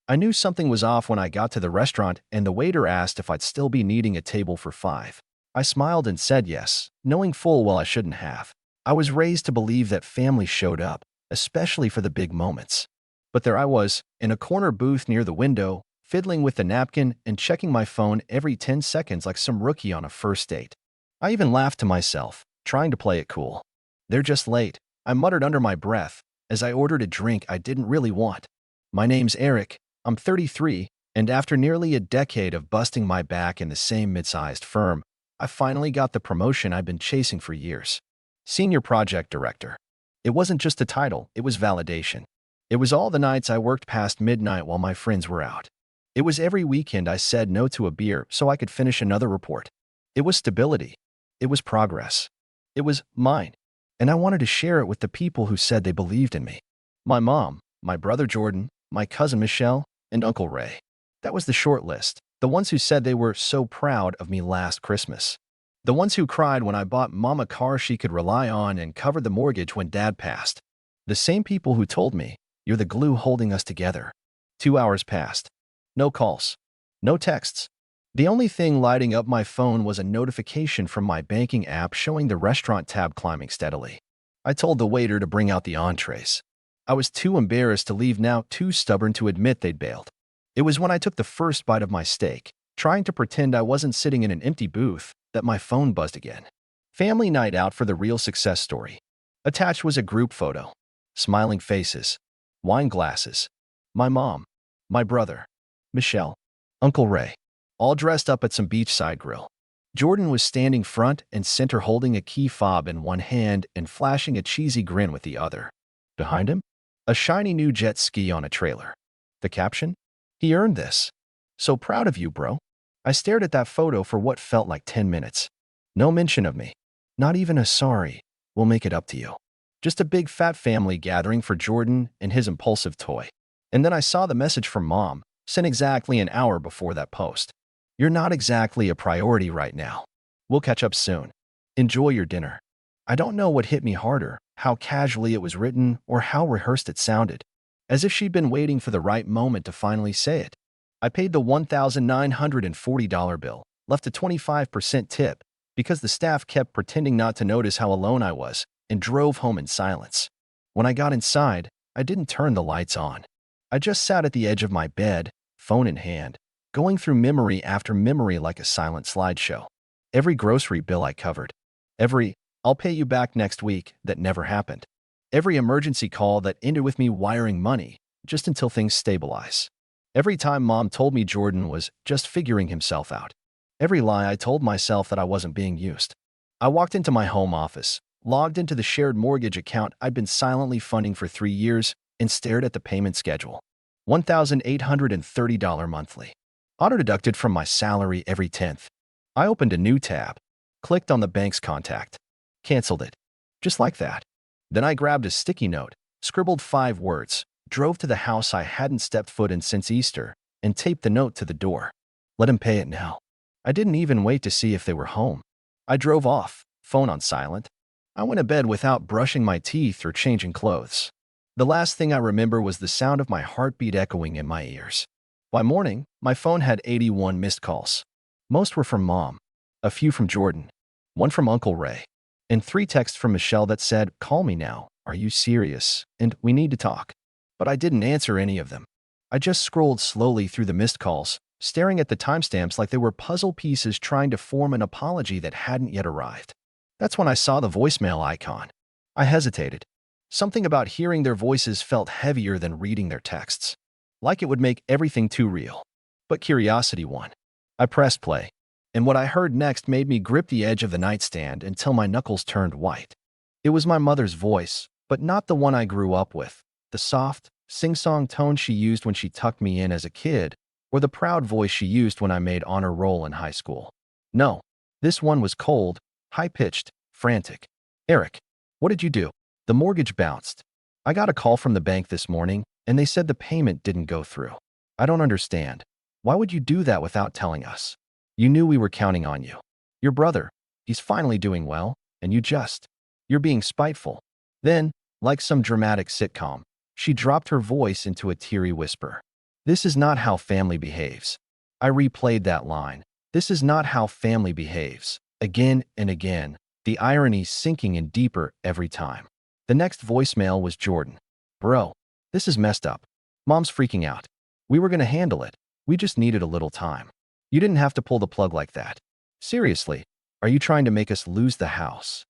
I knew something was off when I got to the restaurant and the waiter asked if I'd still be needing a table for 5. I smiled and said yes, knowing full well I shouldn't have. I was raised to believe that family showed up, especially for the big moments. But there I was, in a corner booth near the window, fiddling with the napkin and checking my phone every 10 seconds like some rookie on a first date. I even laughed to myself, trying to play it cool. "They're just late," I muttered under my breath as I ordered a drink I didn't really want. "My name's Eric. I'm 33, and after nearly a decade of busting my back in the same mid-sized firm, I finally got the promotion I've been chasing for years. Senior Project Director. It wasn't just a title, it was validation. It was all the nights I worked past midnight while my friends were out. It was every weekend I said no to a beer so I could finish another report. It was stability. It was progress. It was mine. And I wanted to share it with the people who said they believed in me. My mom, my brother Jordan, my cousin Michelle, and Uncle Ray. That was the short list. The ones who said they were so proud of me last Christmas. The ones who cried when I bought Mom a car she could rely on and covered the mortgage when Dad passed. The same people who told me, "You're the glue holding us together." 2 hours passed. No calls. No texts. The only thing lighting up my phone was a notification from my banking app showing the restaurant tab climbing steadily. I told the waiter to bring out the entrees. I was too embarrassed to leave, now too stubborn to admit they'd bailed. It was when I took the first bite of my steak, trying to pretend I wasn't sitting in an empty booth, that my phone buzzed again. Family night out for the real success story. Attached was a group photo. Smiling faces. Wine glasses. My mom. My brother. Michelle. Uncle Ray. All dressed up at some beachside grill. Jordan was standing front and center holding a key fob in one hand and flashing a cheesy grin with the other. Behind him, a shiny new jet ski on a trailer. The caption? "He earned this. So proud of you, bro." I stared at that photo for what felt like 10 minutes. No mention of me. Not even a "sorry, we'll make it up to you." Just a big fat family gathering for Jordan and his impulsive toy. And then I saw the message from Mom, sent exactly an hour before that post. "You're not exactly a priority right now. We'll catch up soon. Enjoy your dinner." I don't know what hit me harder, how casually it was written or how rehearsed it sounded, as if she'd been waiting for the right moment to finally say it. I paid the $1,940 bill, left a 25% tip, because the staff kept pretending not to notice how alone I was, and drove home in silence. When I got inside, I didn't turn the lights on. I just sat at the edge of my bed, phone in hand, going through memory after memory like a silent slideshow. Every grocery bill I covered. Every "I'll pay you back next week" that never happened. Every emergency call that ended with me wiring money, just until things stabilize. Every time Mom told me Jordan was just figuring himself out. Every lie I told myself that I wasn't being used. I walked into my home office, logged into the shared mortgage account I'd been silently funding for 3 years, and stared at the payment schedule. $1,830 monthly. Auto-deducted from my salary every 10th. I opened a new tab, clicked on the bank's contact, canceled it. Just like that. Then I grabbed a sticky note, scribbled 5 words, drove to the house I hadn't stepped foot in since Easter, and taped the note to the door. "Let him pay it now." I didn't even wait to see if they were home. I drove off, phone on silent. I went to bed without brushing my teeth or changing clothes. The last thing I remember was the sound of my heartbeat echoing in my ears. By morning, my phone had 81 missed calls. Most were from Mom, a few from Jordan, one from Uncle Ray, and 3 texts from Michelle that said, "Call me now, are you serious, and we need to talk." But I didn't answer any of them. I just scrolled slowly through the missed calls, staring at the timestamps like they were puzzle pieces trying to form an apology that hadn't yet arrived. That's when I saw the voicemail icon. I hesitated. Something about hearing their voices felt heavier than reading their texts. Like it would make everything too real. But curiosity won. I pressed play, and what I heard next made me grip the edge of the nightstand until my knuckles turned white. It was my mother's voice, but not the one I grew up with. The soft, sing-song tone she used when she tucked me in as a kid, or the proud voice she used when I made honor roll in high school. No, this one was cold, high-pitched, frantic. "Eric, what did you do?" "The mortgage bounced. I got a call from the bank this morning, and they said the payment didn't go through. I don't understand. Why would you do that without telling us? You knew we were counting on you. Your brother, he's finally doing well, and you're being spiteful." Then, like some dramatic sitcom, she dropped her voice into a teary whisper. This is not how family behaves. I replayed that line. This is not how family behaves. Again and again, the irony sinking in deeper every time. The next voicemail was Jordan. Bro, this is messed up. Mom's freaking out. We were gonna handle it. We just needed a little time. You didn't have to pull the plug like that. Seriously, are you trying to make us lose the house?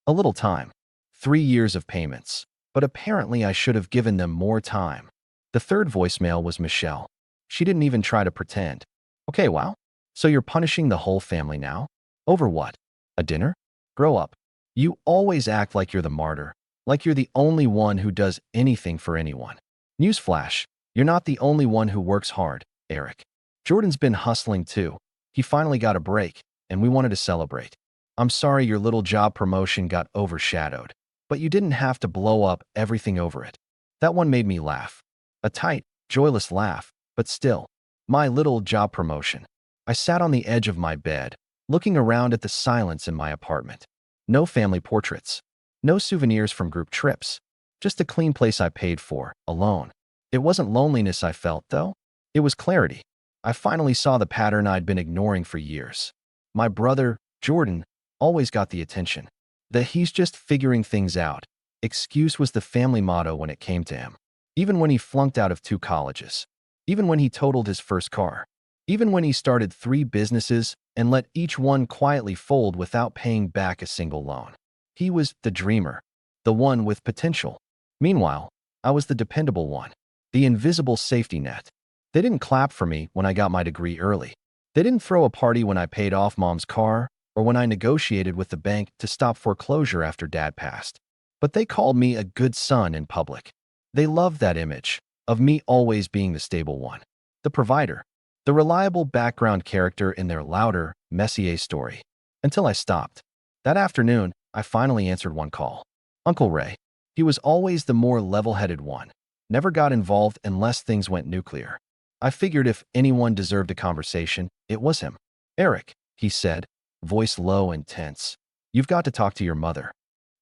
A little time. 3 years of payments. But apparently I should have given them more time. The third voicemail was Michelle. She didn't even try to pretend. Okay, wow. So you're punishing the whole family now? Over what? A dinner? Grow up. You always act like you're the martyr, like you're the only one who does anything for anyone. Newsflash, you're not the only one who works hard, Eric. Jordan's been hustling too. He finally got a break, and we wanted to celebrate. I'm sorry your little job promotion got overshadowed, but you didn't have to blow up everything over it. That one made me laugh. A tight, joyless laugh, but still. My little job promotion. I sat on the edge of my bed, looking around at the silence in my apartment. No family portraits. No souvenirs from group trips. Just a clean place I paid for, alone. It wasn't loneliness I felt, though. It was clarity. I finally saw the pattern I'd been ignoring for years. My brother, Jordan, always got the attention. The "he's just figuring things out" excuse was the family motto when it came to him. Even when he flunked out of 2 colleges. Even when he totaled his first car. Even when he started 3 businesses and let each one quietly fold without paying back a single loan. He was the dreamer, the one with potential. Meanwhile, I was the dependable one, the invisible safety net. They didn't clap for me when I got my degree early. They didn't throw a party when I paid off mom's car or when I negotiated with the bank to stop foreclosure after dad passed. But they called me a good son in public. They loved that image of me always being the stable one, the provider, the reliable background character in their louder, messier story. Until I stopped. That afternoon, I finally answered one call. Uncle Ray. He was always the more level-headed one. Never got involved unless things went nuclear. I figured if anyone deserved a conversation, it was him. Eric, he said, voice low and tense. You've got to talk to your mother.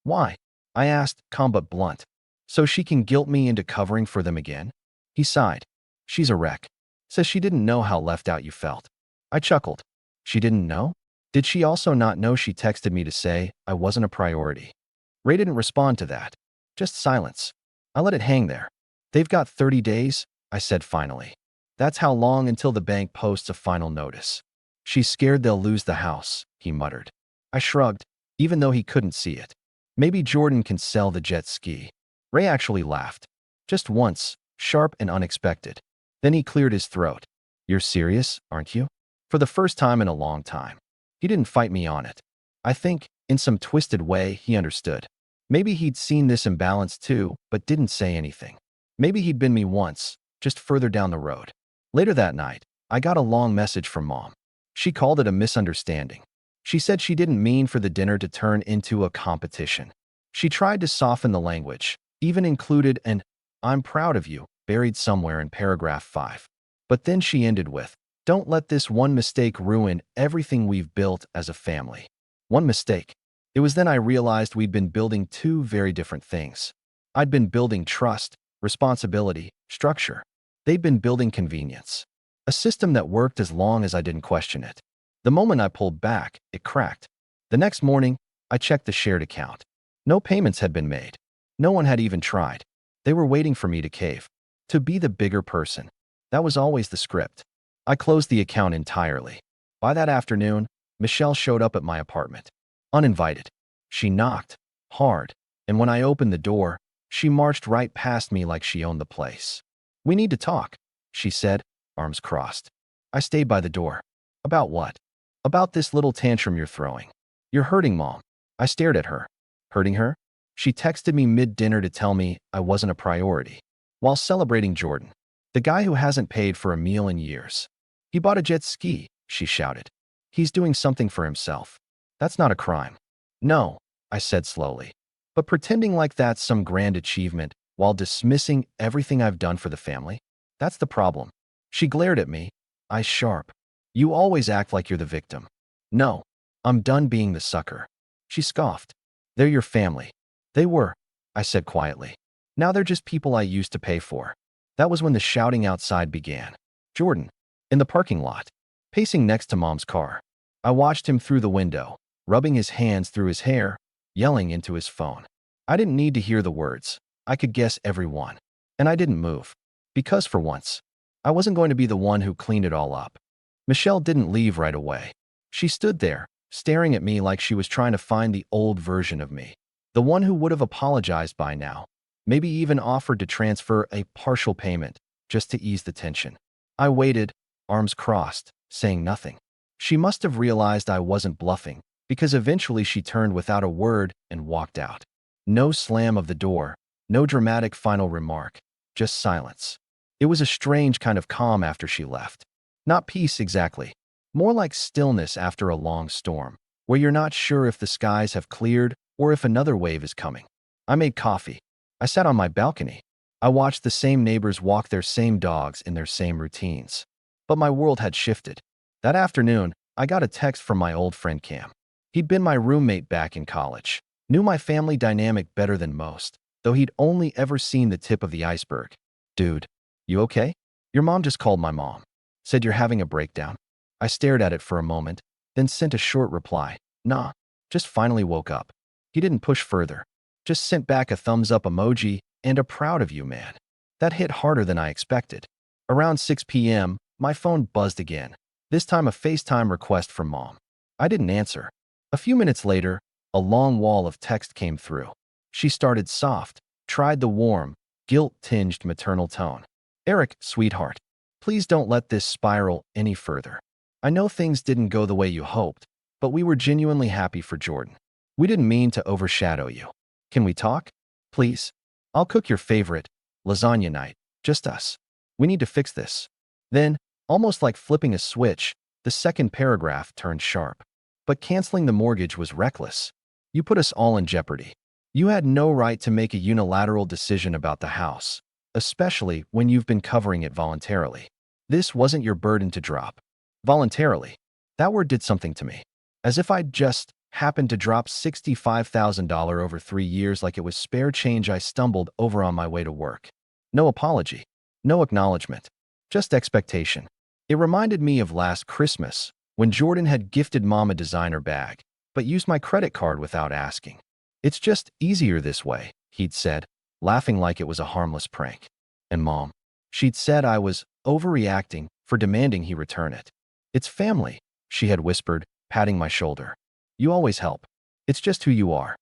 Why? I asked, calm but blunt. So she can guilt me into covering for them again? He sighed. She's a wreck. Says she didn't know how left out you felt. I chuckled. She didn't know? Did she also not know she texted me to say I wasn't a priority? Ray didn't respond to that. Just silence. I let it hang there. They've got 30 days, I said finally. That's how long until the bank posts a final notice. She's scared they'll lose the house, he muttered. I shrugged, even though he couldn't see it. Maybe Jordan can sell the jet ski. Ray actually laughed. Just once, sharp and unexpected. Then he cleared his throat. You're serious, aren't you? For the first time in a long time. He didn't fight me on it. I think, in some twisted way, he understood. Maybe he'd seen this imbalance too, but didn't say anything. Maybe he'd been me once, just further down the road. Later that night, I got a long message from Mom. She called it a misunderstanding. She said she didn't mean for the dinner to turn into a competition. She tried to soften the language, even included an "I'm proud of you" buried somewhere in paragraph 5. But then she ended with, "Don't let this one mistake ruin everything we've built as a family." One mistake. It was then I realized we'd been building 2 very different things. I'd been building trust, responsibility, structure. They'd been building convenience. A system that worked as long as I didn't question it. The moment I pulled back, it cracked. The next morning, I checked the shared account. No payments had been made. No one had even tried. They were waiting for me to cave. To be the bigger person. That was always the script. I closed the account entirely. By that afternoon, Michelle showed up at my apartment. Uninvited. She knocked. Hard. And when I opened the door, she marched right past me like she owned the place. We need to talk, she said, arms crossed. I stayed by the door. About what? About this little tantrum you're throwing. You're hurting Mom. I stared at her. Hurting her? She texted me mid-dinner to tell me I wasn't a priority. While celebrating Jordan. The guy who hasn't paid for a meal in years. He bought a jet ski, she shouted. He's doing something for himself. That's not a crime. No, I said slowly. But pretending like that's some grand achievement while dismissing everything I've done for the family? That's the problem. She glared at me, eyes sharp. You always act like you're the victim. No, I'm done being the sucker. She scoffed. They're your family. They were, I said quietly. Now they're just people I used to pay for. That was when the shouting outside began. Jordan, in the parking lot, pacing next to Mom's car. I watched him through the window, rubbing his hands through his hair, yelling into his phone. I didn't need to hear the words. I could guess every one. And I didn't move. Because for once, I wasn't going to be the one who cleaned it all up. Michelle didn't leave right away. She stood there, staring at me like she was trying to find the old version of me. The one who would have apologized by now. Maybe even offered to transfer a partial payment, just to ease the tension. I waited, arms crossed, saying nothing. She must have realized I wasn't bluffing, because eventually she turned without a word and walked out. No slam of the door, no dramatic final remark, just silence. It was a strange kind of calm after she left. Not peace exactly, more like stillness after a long storm, where you're not sure if the skies have cleared or if another wave is coming. I made coffee. I sat on my balcony. I watched the same neighbors walk their same dogs in their same routines. But my world had shifted. That afternoon, I got a text from my old friend Cam. He'd been my roommate back in college, knew my family dynamic better than most, though he'd only ever seen the tip of the iceberg. Dude, you okay? Your mom just called my mom. Said you're having a breakdown. I stared at it for a moment, then sent a short reply. Nah, just finally woke up. He didn't push further. Just sent back a thumbs up emoji and a proud of you, man. That hit harder than I expected. Around 6 p.m., my phone buzzed again, this time a FaceTime request from Mom. I didn't answer. A few minutes later, a long wall of text came through. She started soft, tried the warm, guilt-tinged maternal tone. Eric, sweetheart, please don't let this spiral any further. I know things didn't go the way you hoped, but we were genuinely happy for Jordan. We didn't mean to overshadow you. Can we talk? Please? I'll cook your favorite, lasagna night, just us. We need to fix this. Then, almost like flipping a switch, the second paragraph turned sharp. But canceling the mortgage was reckless. You put us all in jeopardy. You had no right to make a unilateral decision about the house, especially when you've been covering it voluntarily. This wasn't your burden to drop. Voluntarily. That word did something to me. As if I'd just happened to drop $65,000 over 3 years like it was spare change I stumbled over on my way to work. No apology. No acknowledgement. Just expectation. It reminded me of last Christmas, when Jordan had gifted Mom a designer bag, but used my credit card without asking. It's just easier this way, he'd said, laughing like it was a harmless prank. And Mom, she'd said I was overreacting for demanding he return it. It's family, she had whispered, patting my shoulder. You always help. It's just who you are.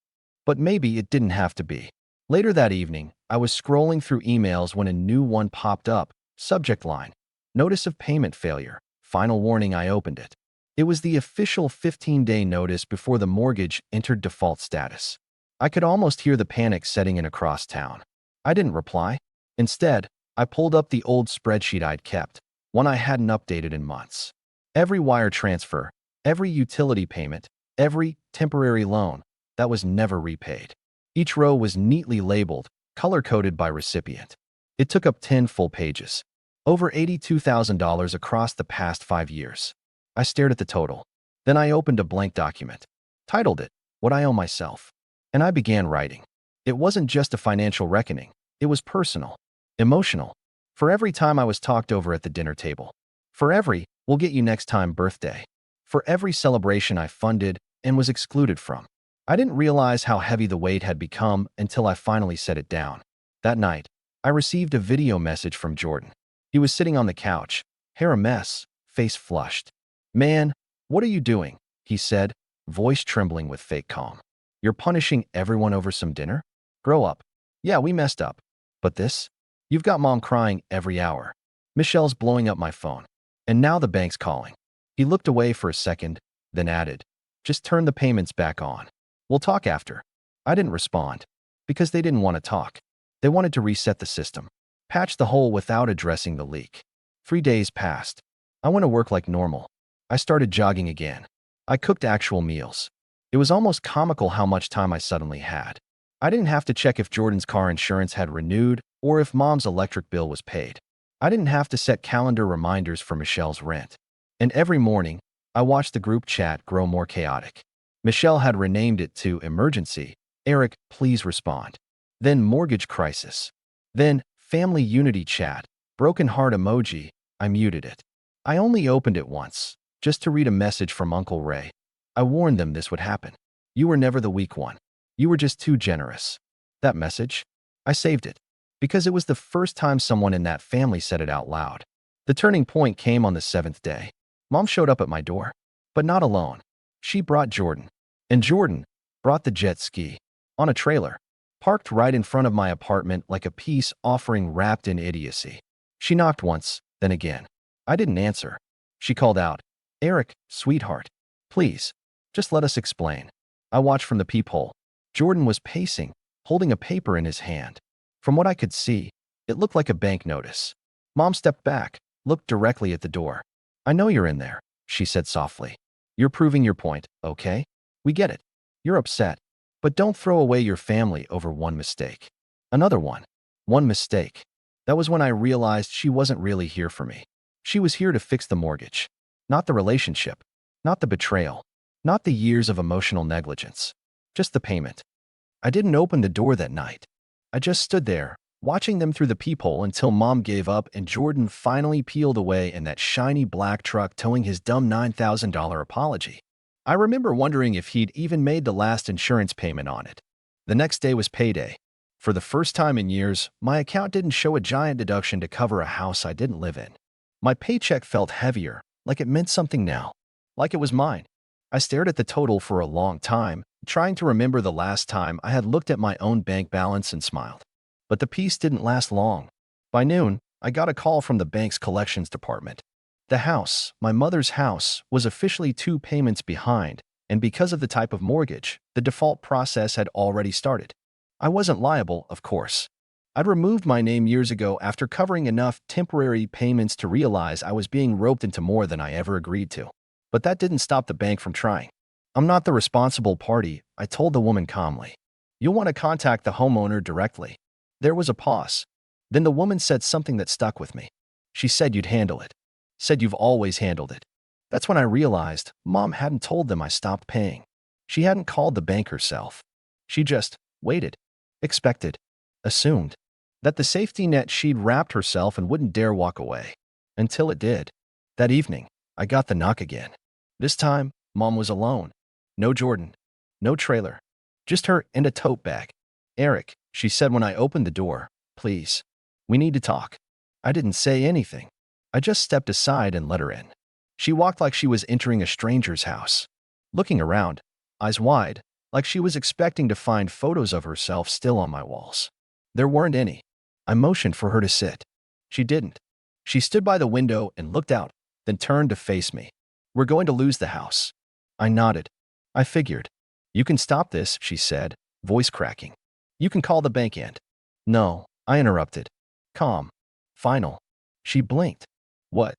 But maybe it didn't have to be. Later that evening, I was scrolling through emails when a new one popped up. Subject line: Notice of payment failure. Final warning. I opened it. It was the official 15-day notice before the mortgage entered default status. I could almost hear the panic setting in across town. I didn't reply. Instead, I pulled up the old spreadsheet I'd kept, one I hadn't updated in months. Every wire transfer, every utility payment, every temporary loan that was never repaid. Each row was neatly labeled, color-coded by recipient. It took up 10 full pages. Over $82,000 across the past 5 years. I stared at the total. Then I opened a blank document. Titled it, What I Owe Myself. And I began writing. It wasn't just a financial reckoning. It was personal. Emotional. For every time I was talked over at the dinner table. For every, we'll get you next time birthday. For every celebration I funded and was excluded from. I didn't realize how heavy the weight had become until I finally set it down. That night, I received a video message from Jordan. He was sitting on the couch, hair a mess, face flushed. Man, what are you doing? He said, voice trembling with fake calm. You're punishing everyone over some dinner? Grow up. Yeah, we messed up. But this? You've got Mom crying every hour. Michelle's blowing up my phone. And now the bank's calling. He looked away for a second, then added, just turn the payments back on. We'll talk after. I didn't respond. Because they didn't want to talk. They wanted to reset the system. Patch the hole without addressing the leak. 3 days passed. I went to work like normal. I started jogging again. I cooked actual meals. It was almost comical how much time I suddenly had. I didn't have to check if Jordan's car insurance had renewed or if Mom's electric bill was paid. I didn't have to set calendar reminders for Michelle's rent. And every morning, I watched the group chat grow more chaotic. Michelle had renamed it to Emergency. Eric, please respond. Then Mortgage Crisis. Then Family unity chat. Broken heart emoji. I muted it. I only opened it once, just to read a message from Uncle Ray. I warned them this would happen. You were never the weak one. You were just too generous. That message? I saved it. Because it was the first time someone in that family said it out loud. The turning point came on the 7th day. Mom showed up at my door. But not alone. She brought Jordan. And Jordan brought the jet ski. On a trailer. Parked right in front of my apartment like a peace offering wrapped in idiocy. She knocked once, then again. I didn't answer. She called out, "Eric, sweetheart, please, just let us explain." I watched from the peephole. Jordan was pacing, holding a paper in his hand. From what I could see, it looked like a bank notice. Mom stepped back, looked directly at the door. "I know you're in there," she said softly. "You're proving your point, okay? We get it. You're upset. But don't throw away your family over one mistake." Another one. One mistake. That was when I realized she wasn't really here for me. She was here to fix the mortgage. Not the relationship. Not the betrayal. Not the years of emotional negligence. Just the payment. I didn't open the door that night. I just stood there, watching them through the peephole until Mom gave up and Jordan finally peeled away in that shiny black truck towing his dumb $9,000 apology. I remember wondering if he'd even made the last insurance payment on it. The next day was payday. For the first time in years, my account didn't show a giant deduction to cover a house I didn't live in. My paycheck felt heavier, like it meant something now. Like it was mine. I stared at the total for a long time, trying to remember the last time I had looked at my own bank balance and smiled. But the peace didn't last long. By noon, I got a call from the bank's collections department. The house, my mother's house, was officially 2 payments behind, and because of the type of mortgage, the default process had already started. I wasn't liable, of course. I'd removed my name years ago after covering enough temporary payments to realize I was being roped into more than I ever agreed to. But that didn't stop the bank from trying. "I'm not the responsible party," I told the woman calmly. "You'll want to contact the homeowner directly." There was a pause. Then the woman said something that stuck with me. She said you'd handle it. Said you've always handled it. That's when I realized Mom hadn't told them I stopped paying. She hadn't called the bank herself. She just waited, expected, assumed that the safety net she'd wrapped herself and wouldn't dare walk away. Until it did. That evening, I got the knock again. This time, Mom was alone. No Jordan. No trailer. Just her and a tote bag. "Eric," she said when I opened the door, "please. We need to talk." I didn't say anything. I just stepped aside and let her in. She walked like she was entering a stranger's house. Looking around, eyes wide, like she was expecting to find photos of herself still on my walls. There weren't any. I motioned for her to sit. She didn't. She stood by the window and looked out, then turned to face me. "We're going to lose the house." I nodded. I figured. "You can stop this," she said, voice cracking. "You can call the bank and—" "No," I interrupted. Calm. Final. She blinked. "What?"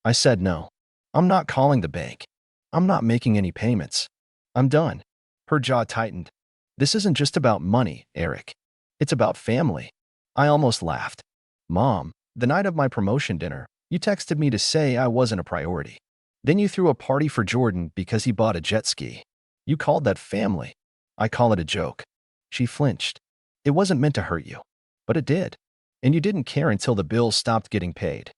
I said no. "I'm not calling the bank. I'm not making any payments. I'm done." Her jaw tightened. "This isn't just about money, Eric. It's about family." I almost laughed. "Mom, the night of my promotion dinner, you texted me to say I wasn't a priority. Then you threw a party for Jordan because he bought a jet ski. You called that family. I call it a joke." She flinched. "It wasn't meant to hurt you. But it did. And you didn't care until the bills stopped getting paid."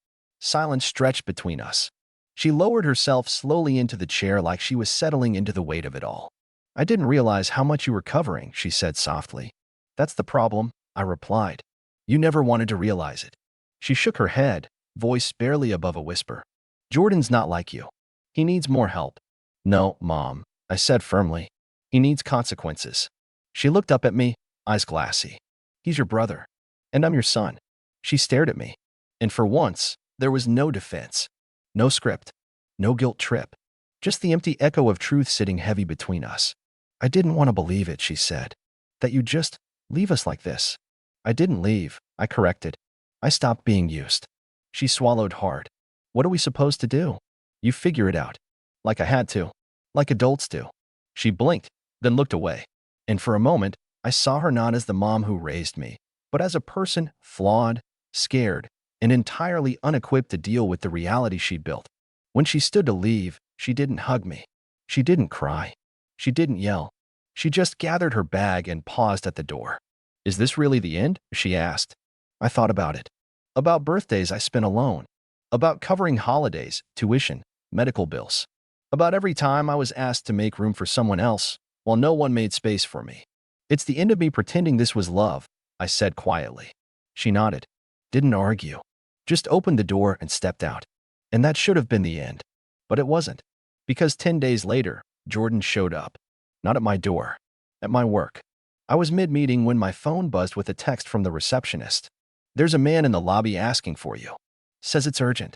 Silence stretched between us. She lowered herself slowly into the chair like she was settling into the weight of it all. "I didn't realize how much you were covering," she said softly. "That's the problem," I replied. "You never wanted to realize it." She shook her head, voice barely above a whisper. "Jordan's not like you. He needs more help." "No, Mom," I said firmly. "He needs consequences." She looked up at me, eyes glassy. "He's your brother. And I'm your son." She stared at me. And for once, there was no defense. No script. No guilt trip. Just the empty echo of truth sitting heavy between us. "I didn't want to believe it," she said. "That you'd just leave us like this." "I didn't leave," I corrected. "I stopped being used." She swallowed hard. "What are we supposed to do?" "You figure it out." Like I had to. Like adults do. She blinked, then looked away. And for a moment, I saw her not as the mom who raised me, but as a person flawed, scared, and entirely unequipped to deal with the reality she'd built. When she stood to leave, she didn't hug me. She didn't cry. She didn't yell. She just gathered her bag and paused at the door. "Is this really the end?" she asked. I thought about it. About birthdays I spent alone. About covering holidays, tuition, medical bills. About every time I was asked to make room for someone else, while no one made space for me. It's the end of me pretending this was love, I said quietly. She nodded. Didn't argue. Just opened the door and stepped out. And that should have been the end. But it wasn't. Because 10 days later, Jordan showed up. Not at my door. At my work. I was mid-meeting when my phone buzzed with a text from the receptionist. There's a man in the lobby asking for you. Says it's urgent.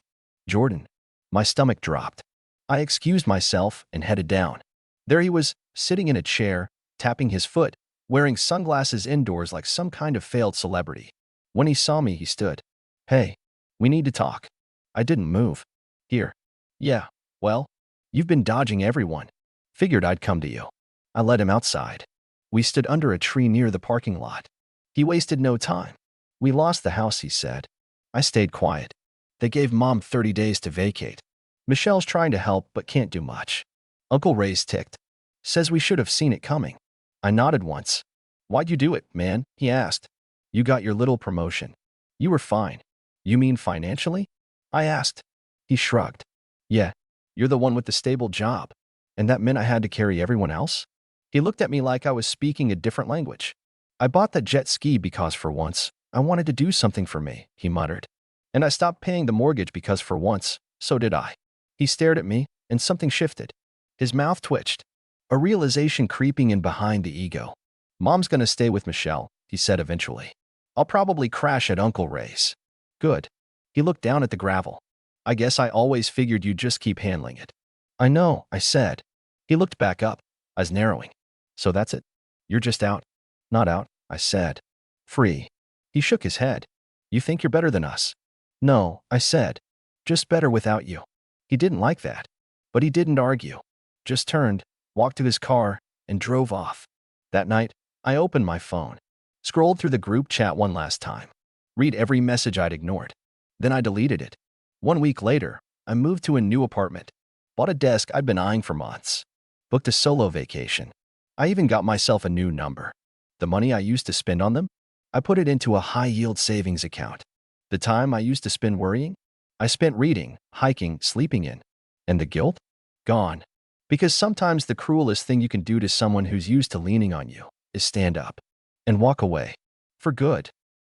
Jordan. My stomach dropped. I excused myself and headed down. There he was, sitting in a chair, tapping his foot, wearing sunglasses indoors like some kind of failed celebrity. When he saw me, he stood. Hey, we need to talk. I didn't move. Here. Yeah, well, you've been dodging everyone. Figured I'd come to you. I led him outside. We stood under a tree near the parking lot. He wasted no time. We lost the house, he said. I stayed quiet. They gave Mom 30 days to vacate. Michelle's trying to help but can't do much. Uncle Ray's ticked. Says we should have seen it coming. I nodded once. Why'd you do it, man? He asked. You got your little promotion. You were fine. You mean financially? I asked. He shrugged. Yeah, you're the one with the stable job. And that meant I had to carry everyone else? He looked at me like I was speaking a different language. I bought that jet ski because for once, I wanted to do something for me, he muttered. And I stopped paying the mortgage because for once, so did I. He stared at me, and something shifted. His mouth twitched. A realization creeping in behind the ego. Mom's gonna stay with Michelle, he said eventually. I'll probably crash at Uncle Ray's. Good. He looked down at the gravel. I guess I always figured you'd just keep handling it. I know, I said. He looked back up, eyes narrowing. So that's it? You're just out? Not out, I said. Free. He shook his head. You think you're better than us? No, I said. Just better without you. He didn't like that. But he didn't argue. Just turned, walked to his car, and drove off. That night, I opened my phone. Scrolled through the group chat one last time. Read every message I'd ignored. Then I deleted it. 1 week later, I moved to a new apartment. Bought a desk I'd been eyeing for months. Booked a solo vacation. I even got myself a new number. The money I used to spend on them? I put it into a high-yield savings account. The time I used to spend worrying? I spent reading, hiking, sleeping in. And the guilt? Gone. Because sometimes the cruelest thing you can do to someone who's used to leaning on you is stand up and walk away. For good.